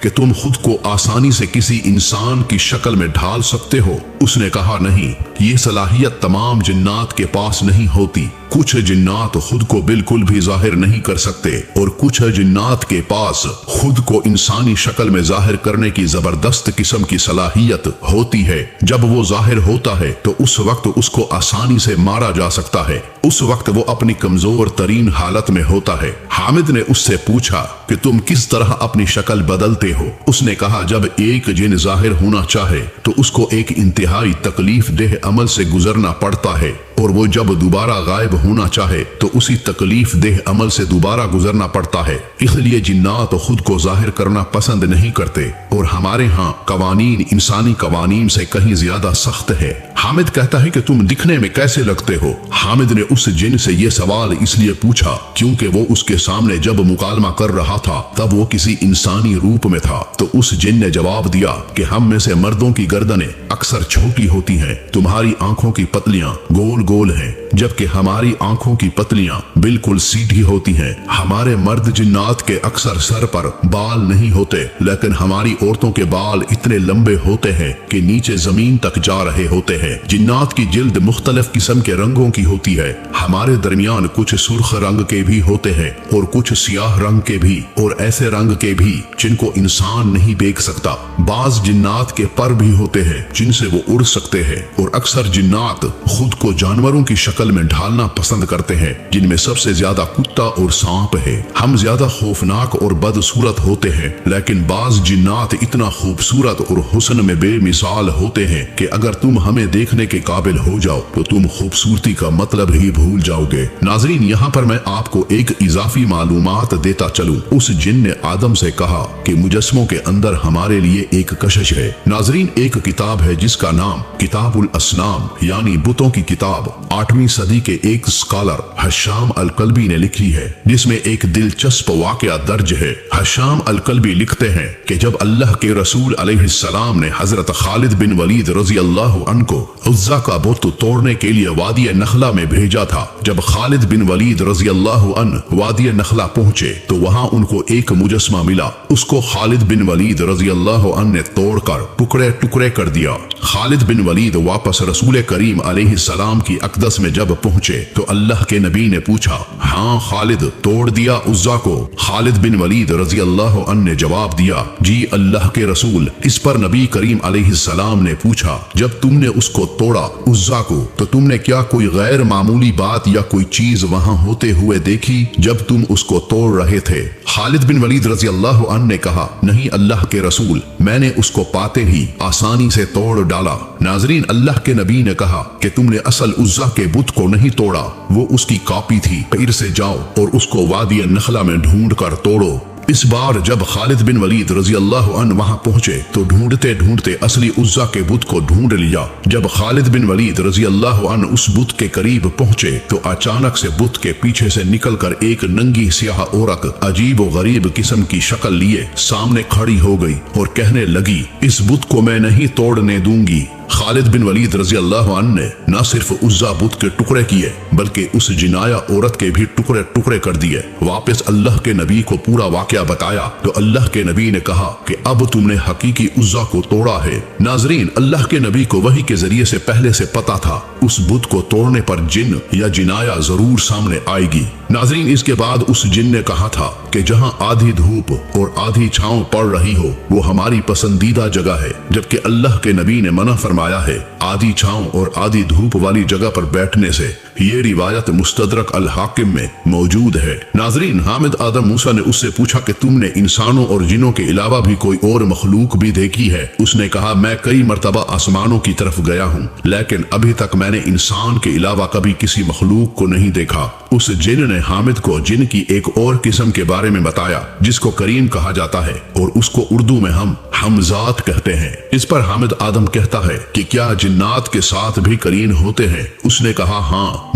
کہ تم خود کو آسانی سے کسی انسان کی شکل میں ڈھال سکتے ہو؟ اس نے کہا نہیں، یہ صلاحیت تمام جنات کے پاس نہیں ہوتی۔ کچھ جنات خود کو بالکل بھی ظاہر نہیں کر سکتے اور کچھ جنات کے پاس خود کو انسانی شکل میں ظاہر کرنے کی زبردست قسم کی صلاحیت ہوتی ہے۔ جب وہ ظاہر ہوتا ہے تو اس وقت اس کو آسانی سے مارا جا سکتا ہے، اس وقت وہ اپنی کمزور ترین حالت میں ہوتا ہے۔ حامد نے اس سے پوچھا کہ تم کس طرح اپنی شکل بدلتے ہو؟ اس نے کہا جب ایک جن ظاہر ہونا چاہے تو اس کو ایک انتہائی تکلیف دہ عمل سے گزرنا پڑتا ہے، اور وہ جب دوبارہ غائب ہونا چاہے تو اسی تکلیف دہ عمل سے دوبارہ گزرنا پڑتا ہے۔ اس لیے جنات خود کو ظاہر کرنا پسند نہیں کرتے، اور ہمارے ہاں قوانین انسانی قوانین سے کہیں زیادہ سخت ہے۔ حامد کہتا ہے کہ تم دکھنے میں کیسے لگتے ہو؟ حامد نے اس جن سے یہ سوال اس لیے پوچھا کیونکہ وہ اس کے سامنے جب مکالمہ کر رہا تھا تب وہ کسی انسانی روپ میں تھا۔ تو اس جن نے جواب دیا کہ ہم میں سے مردوں کی گردنیں اکثر چھوٹی ہوتی ہیں، تمہاری آنکھوں کی پتلیاں گول گول ہیں، جبکہ ہماری آنکھوں کی پتلیاں بالکل سیدھی ہوتی ہیں۔ ہمارے مرد جنات کے اکثر سر پر بال نہیں ہوتے، لیکن ہماری عورتوں کے بال اتنے لمبے ہوتے ہیں کہ نیچے زمین تک جا رہے ہوتے ہیں۔ جنات کی جلد مختلف قسم کے رنگوں کی ہوتی ہے، ہمارے درمیان کچھ سرخ رنگ کے بھی ہوتے ہیں اور کچھ سیاہ رنگ کے بھی، اور ایسے رنگ کے بھی جن کو انسان نہیں دیکھ سکتا۔ بعض جنات کے پر بھی ہوتے ہیں جن سے وہ اڑ سکتے ہیں، اور اکثر جنات خود کو جانوروں کی شکل میں ڈھالنا پسند کرتے ہیں، جن میں سب سے زیادہ کتا اور سانپ ہے۔ ہم زیادہ خوفناک اور بدصورت ہوتے ہیں، لیکن بعض جنات اتنا خوبصورت اور حسن میں بے مثال ہوتے ہیں کہ اگر تم ہمیں دیکھنے کے قابل ہو جاؤ تو تم خوبصورتی کا مطلب ہی بھول جاؤ گے۔ ناظرین، یہاں پر میں آپ کو ایک اضافی معلومات دیتا چلوں۔ اس جن نے آدم سے کہا کہ مجسموں کے اندر ہمارے لیے ایک کشش ہے۔ ناظرین، ایک کتاب ہے جس کا نام کتاب الاسنام یعنی بتوں کی کتاب 8ویں صدی کے ایک اسکالر حشام القلبی نے لکھی ہے، جس میں ایک دلچسپ واقعہ درج ہے۔ حشام القلبی لکھتے ہیں کہ جب اللہ کے رسول علیہ السلام نے حضرت خالد بن ولید رضی اللہ عنہ کو عزا کا بت توڑنے کے لیے وادی نخلا میں بھیجا تھا، جب خالد بن ولید رضی اللہ عنہ وادی نخلا پہنچے تو وہاں ان کو ایک مجسمہ ملا۔ اس کو خالد بن ولید رضی اللہ عنہ نے توڑ کر ٹکڑے ٹکڑے کر دیا۔ خالد بن ولید واپس رسول کریم علیہ السلام کی اقدس میں جب پہنچے تو اللہ کے نبی نے پوچھا، ہاں خالد توڑ دیا عزا کو؟ خالد بن ولید رضی اللہ عنہ نے جواب دیا، جی اللہ کے رسول۔ اس پر نبی کریم علیہ السلام نے پوچھا، جب تم نے اس کو توڑا عزا کو تو تم نے کیا کوئی غیر معمولی بات یا کوئی چیز وہاں ہوتے ہوئے دیکھی جب تم اس کو توڑ رہے تھے؟ خالد بن ولید رضی اللہ عنہ نے کہا، نہیں اللہ کے رسول، میں نے اس کو پاتے ہی آسانی سے توڑ ڈالا۔ ناظرین، اللہ کے نبی نے کہا کہ تم نے اصل عزا کے بت کو نہیں توڑا، وہ اس کی کاپی تھی۔ پھر سے جاؤ اور اس کو وادی نخلا میں ڈھونڈ کر توڑو۔ اس بار جب خالد بن ولید رضی اللہ عنہ وہاں پہنچے تو ڈھونڈتے ڈھونڈتے اصلی عزا کے بت کو ڈھونڈ لیا۔ جب خالد بن ولید رضی اللہ عنہ اس بت کے قریب پہنچے تو اچانک سے بت کے پیچھے سے نکل کر ایک ننگی سیاہ عورت عجیب و غریب قسم کی شکل لیے سامنے کھڑی ہو گئی اور کہنے لگی، اس بت کو میں نہیں توڑنے دوں گی۔ خالد بن ولید رضی اللہ عنہ نے نہ صرف عزا بت کے ٹکڑے کیے بلکہ اس جنایا عورت کے بھی ٹکڑے ٹکڑے کر دیے۔ واپس اللہ کے نبی کو پورا واقعہ بتایا تو اللہ کے نبی نے کہا کہ اب تم نے حقیقی عزا کو توڑا ہے۔ ناظرین، اللہ کے نبی کو وحی کے ذریعے سے پہلے سے پتا تھا اس بت کو توڑنے پر جن یا جنایا ضرور سامنے آئے گی۔ ناظرین، اس کے بعد اس جن نے کہا تھا کہ جہاں آدھی دھوپ اور آدھی چھاؤں پڑ رہی ہو وہ ہماری پسندیدہ جگہ ہے، جبکہ اللہ کے نبی نے منع فرمایا ہے آدھی چھاؤں اور آدھی دھوپ والی جگہ پر بیٹھنے سے۔ یہ روایت مستدرک الحاکم میں موجود ہے۔ ناظرین، حامد آدم موسیٰ نے اس سے پوچھا کہ تم نے انسانوں اور جنوں کے علاوہ بھی کوئی اور مخلوق بھی دیکھی ہے؟ اس نے کہا، میں کئی مرتبہ آسمانوں کی طرف گیا ہوں، لیکن ابھی تک میں نے انسان کے علاوہ کبھی کسی مخلوق کو نہیں دیکھا۔ اس جن نے حامد کو جن کی ایک اور قسم کے بارے میں بتایا جس کو کریم کہا جاتا ہے اور اس کو اردو میں ہم حمزات کہتے ہیں۔ اس پر حامد آدم کہتا ہے کہ کیا جنات کے ساتھ بھی کرین ہوتے ہیں؟ اس نے کہا، ہاں،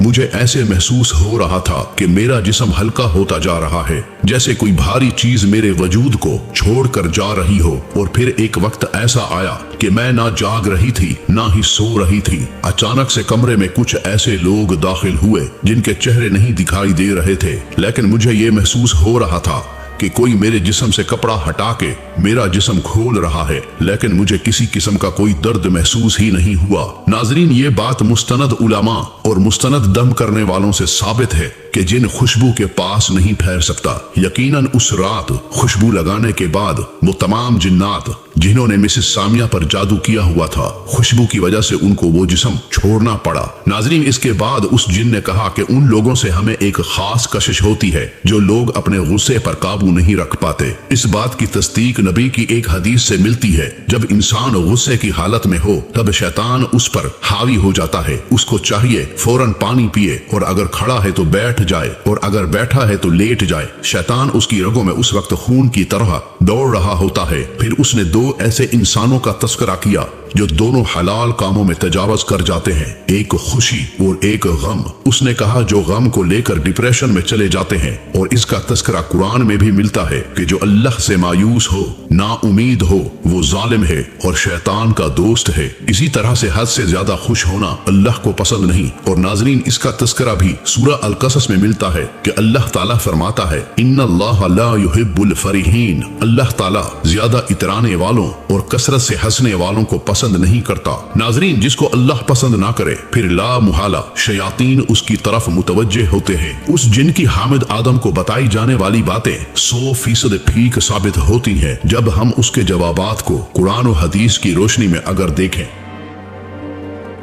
مجھے ایسے محسوس ہو رہا تھا کہ میرا جسم ہلکا ہوتا جا رہا ہے، جیسے کوئی بھاری چیز میرے وجود کو چھوڑ کر جا رہی ہو۔ اور پھر ایک وقت ایسا آیا کہ میں نہ جاگ رہی تھی نہ ہی سو رہی تھی۔ اچانک سے کمرے میں کچھ ایسے لوگ داخل ہوئے جن کے چہرے نہیں دکھائی دے رہے تھے، لیکن مجھے یہ محسوس ہو رہا تھا کہ کوئی میرے جسم سے کپڑا ہٹا کے میرا جسم کھول رہا ہے، لیکن مجھے کسی قسم کا کوئی درد محسوس ہی نہیں ہوا۔ ناظرین، یہ بات مستند علماء اور مستند دم کرنے والوں سے ثابت ہے کہ جن خوشبو کے پاس نہیں پھیر سکتا، یقیناً اس رات خوشبو لگانے کے بعد وہ تمام جنات جنہوں نے مسز سامیہ پر جادو کیا ہوا تھا، خوشبو کی وجہ سے ان کو وہ جسم چھوڑنا پڑا۔ ناظرین، اس کے بعد اس جن نے کہا کہ ان لوگوں سے ہمیں ایک خاص کشش ہوتی ہے جو لوگ اپنے غصے پر قابو نہیں رکھ پاتے۔ اس بات کی تصدیق نبی کی ایک حدیث سے ملتی ہے، جب انسان غصے کی حالت میں ہو تب شیطان اس پر حاوی ہو جاتا ہے۔ اس کو چاہیے فوراً پانی پیے، اور اگر کھڑا ہے تو بیٹھ جائے، اور اگر بیٹھا ہے تو لیٹ جائے۔ شیطان اس کی رگوں میں اس وقت خون کی طرح دوڑ رہا ہوتا ہے۔ پھر اس نے دو ایسے انسانوں کا تذکرہ کیا جو دونوں حلال کاموں میں تجاوز کر جاتے ہیں، ایک خوشی اور ایک غم۔ اس نے کہا جو غم کو لے کر ڈپریشن میں چلے جاتے ہیں، اور اس کا تذکرہ قرآن میں بھی ملتا ہے کہ جو اللہ سے مایوس ہو، نا امید ہو، وہ ظالم ہے اور شیطان کا دوست ہے۔ اسی طرح سے حد سے زیادہ خوش ہونا اللہ کو پسند نہیں۔ اور ناظرین، اس کا تذکرہ بھی سورہ القصص میں ملتا ہے کہ اللہ تعالیٰ فرماتا ہے ان اللہ لا يحب الفرحین، اللہ تعالیٰ زیادہ اترانے والوں اور کثرت سے ہنسنے والوں کو پسند نہیں کرتا۔ ناظرین، جس کو اللہ پسند نہ کرے پھر لا محالہ شیاطین اس کی طرف متوجہ ہوتے ہیں۔ اس جن کی حامد آدم کو بتائی جانے والی باتیں 100% ٹھیک ثابت ہوتی ہیں جب ہم اس کے جوابات کو قرآن و حدیث کی روشنی میں اگر دیکھیں۔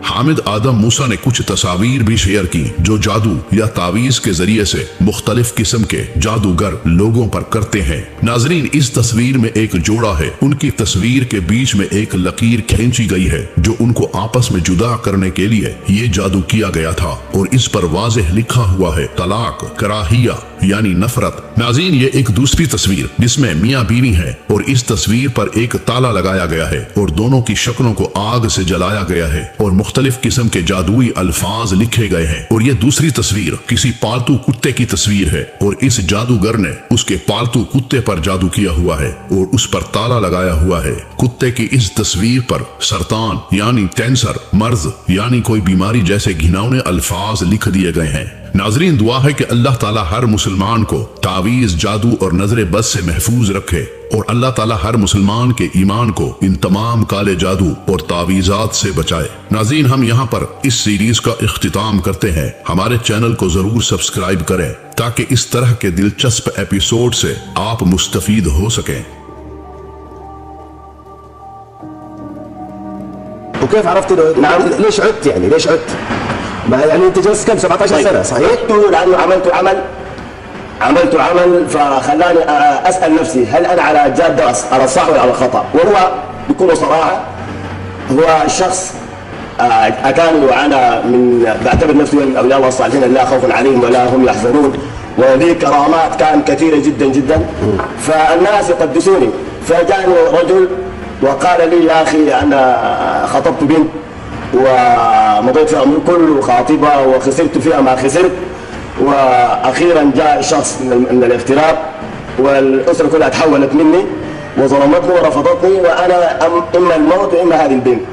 حامد آدم موسیٰ نے کچھ تصاویر بھی شیئر کی جو جادو یا تعویذ کے ذریعے سے مختلف قسم کے جادوگر لوگوں پر کرتے ہیں۔ ناظرین، اس تصویر میں ایک جوڑا ہے، ان کی تصویر کے بیچ میں ایک لکیر کھینچی گئی ہے جو ان کو آپس میں جدا کرنے کے لیے یہ جادو کیا گیا تھا، اور اس پر واضح لکھا ہوا ہے طلاق، کراہیہ یعنی نفرت۔ ناظرین، یہ ایک دوسری تصویر جس میں میاں بیوی ہے، اور اس تصویر پر ایک تالا لگایا گیا ہے اور دونوں کی شکلوں کو آگ سے جلایا گیا ہے اور مختلف قسم کے جادوئی الفاظ لکھے گئے ہیں۔ اور یہ دوسری تصویر کسی پالتو کتے کی تصویر ہے، اور اس جادوگر نے اس کے پالتو کتے پر جادو کیا ہوا ہے اور اس پر تالا لگایا ہوا ہے۔ کتے کی اس تصویر پر سرطان یعنی کینسر، مرض یعنی کوئی بیماری جیسے گھناؤنے الفاظ لکھ دیے گئے ہیں۔ ناظرین، دعا ہے کہ اللہ تعالیٰ ہر مسلمان کو تعویذ، جادو اور نظر بد سے محفوظ رکھے، اور اللہ تعالیٰ ہر مسلمان کے ایمان کو ان تمام کالے جادو اور تعویذات سے بچائے۔ ناظرین، ہم یہاں پر اس سیریز کا اختتام کرتے ہیں۔ ہمارے چینل کو ضرور سبسکرائب کریں تاکہ اس طرح کے دلچسپ ایپیسوڈ سے آپ مستفید ہو سکیں۔ وكيف عرفت نعم ليش عدت يعني ليش عدت؟ يعني انت جلست كم 17 سنه صحيح؟ عدت لانه عملت عمل فخلاني اسال نفسي هل انا على جاده على الصح ولا على الخطا؟ وهو بكل صراحه هو الشخص اتاني وانا بعتبر نفسي من اولياء الله الصالحين لا خوف عليهم ولا هم يحزنون، وذي كرامات كانت كثيره جدا جدا، فالناس يقدسوني. فجاني رجل وقال لي يا أخي أنا خطبت بنت ومضيت فيها من كل خاطبة وخسرت فيها ما خسرت، وأخيرا جاء شخص من الاغتراب والأسرة كلها تحولت مني وظلمتني ورفضتني، وأنا إما الموت وإما هذه البنت.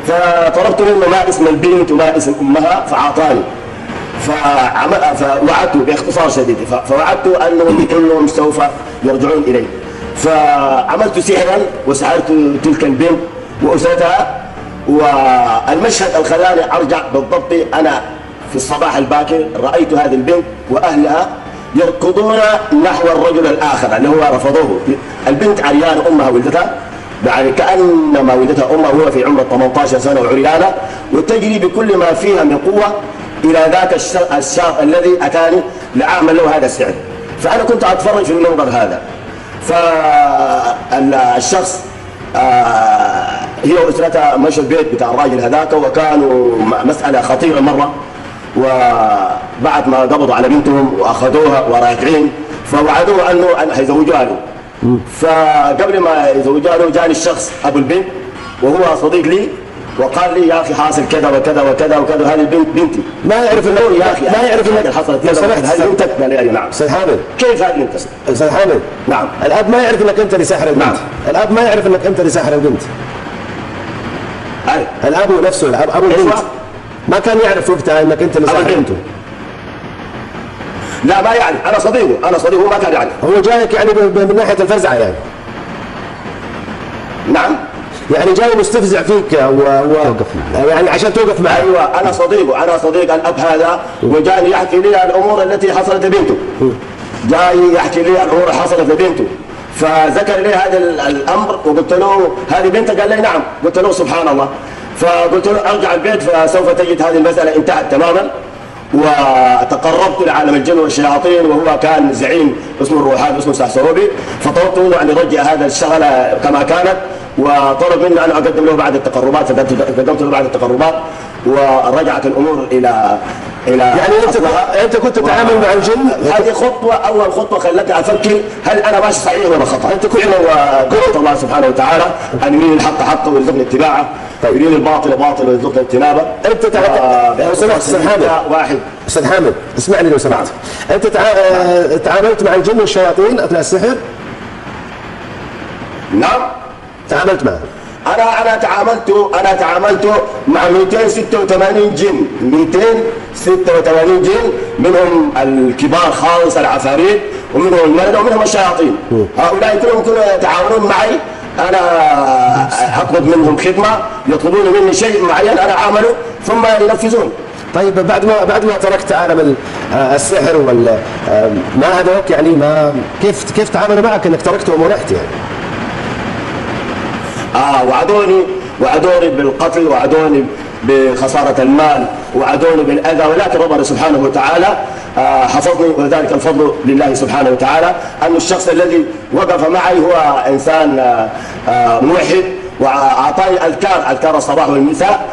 فطلبت منه ما اسم البنت وما اسم أمها فأعطاني، فوعدته باختصار شديد، فوعدته أنهم كلهم سوف يرجعون إلي. فعملت سحرا وسحرت تلك البنت وأسرتها، والمشهد الخلاني أرجع بالضبط أنا في الصباح الباكر رأيت هذه البنت وأهلها يركضون نحو الرجل الآخر اللي هو رفضوه. البنت عريانة، أمها ولدتها يعني كأنما ولدتها أمها وهو في عمر 18 سنة وعريانة، وتجري بكل ما فيها من قوة إلى ذاك الشاب الذي أتاني لأعمل له هذا السحر. فأنا كنت أتفرج في المنظر هذا. فالشخص هي وأسرتها مشوا البيت بتاع الراجل هذاك، وكانوا مسألة خطيرة مرة، وبعد ما قبضوا على بنتهم وأخذوها وراجعين فوعدوه أنه هيزوجوها له. فقبل ما يزوجوها له جاني الشخص أبو البنت وهو صديق لي، وقال لي يا اخي حاصل كذا وكذا وكذا وكذا، هذه بنتي. ما يعرف انك يا اخي ما يعرف انك حصلت كذا وكذا، هذه بنتك. نعم. استاذ حامد، كيف هذه انت؟ استاذ حامد، نعم. الاب ما يعرف انك انت اللي ساحر البنت. نعم. الاب ما يعرف انك انت اللي ساحر البنت. الاب نفسه، ابو البنت ما كان يعرف وقتها انك انت اللي ساحر بنته. لا ما يعني، انا صديقه، هو ما كان يعني. هو جايك يعني من ناحيه الفزعه يعني. نعم. يعني جاي مستفزع فيك يعني عشان توقف معه. ايوه انا صديق الاب هذا، وجاني يحكي لي الامور التي حصلت لبنته. جاي يحكي لي الامور اللي حصلت لبنته، فذكر لي هذا الامر وقلت له هذه بنتك؟ قال لي نعم. قلت له سبحان الله. فقلت له ارجع البيت فسوف تجد هذه المساله انتهت تماما. وتقربت لعالم الجن والشياطين، وهو كان زعيم اسمه الروحان اسمه سعسروبي، فطلبت منه ان يرجع هذا الشغله كما كانت، وطلب مني ان اقدم له بعد التقربات، فقدمت له بعد التقربات ورجعت الامور الى يعني انت كنت تتعامل مع الجن. هذه اول خطوه خلتني افكر هل انا ماشي صحيح ولا خطا. انت كنت وقلت الله سبحانه وتعالى ان يريني الحق حقا ويرزقني اتباعه، يريني الباطل باطل ويرزقني اجتنابه. انت لو سمحت استاذ حامد، استاذ حامد اسمعني لو سمحت. انت تعاملت مع الجن والشياطين اثناء السحر؟ نعم تعاملت معه. انا تعاملت مع 286 جن، 286 جن، منهم الكبار خالص العفاريت، ومنهم الملل، ومنهم الشياطين. هؤلاء كلهم يتعاونون معي. انا اطلب منهم خدمه، يطلبون مني شيء معين انا اعمله ثم ينفذون. طيب بعد ما تركت عالم السحر ما هذوك يعني ما كيف تعاملوا معك انك تركتهم ورحت يعني؟ وعدوني بالقتل، وعدوني بخسارة المال، وعدوني بالأذى، ولكن ربنا سبحانه وتعالى حفظني، وذلك الفضل لله سبحانه وتعالى. أن الشخص الذي وقف معي هو إنسان موحد، وأعطاني أذكار الصباح والمساء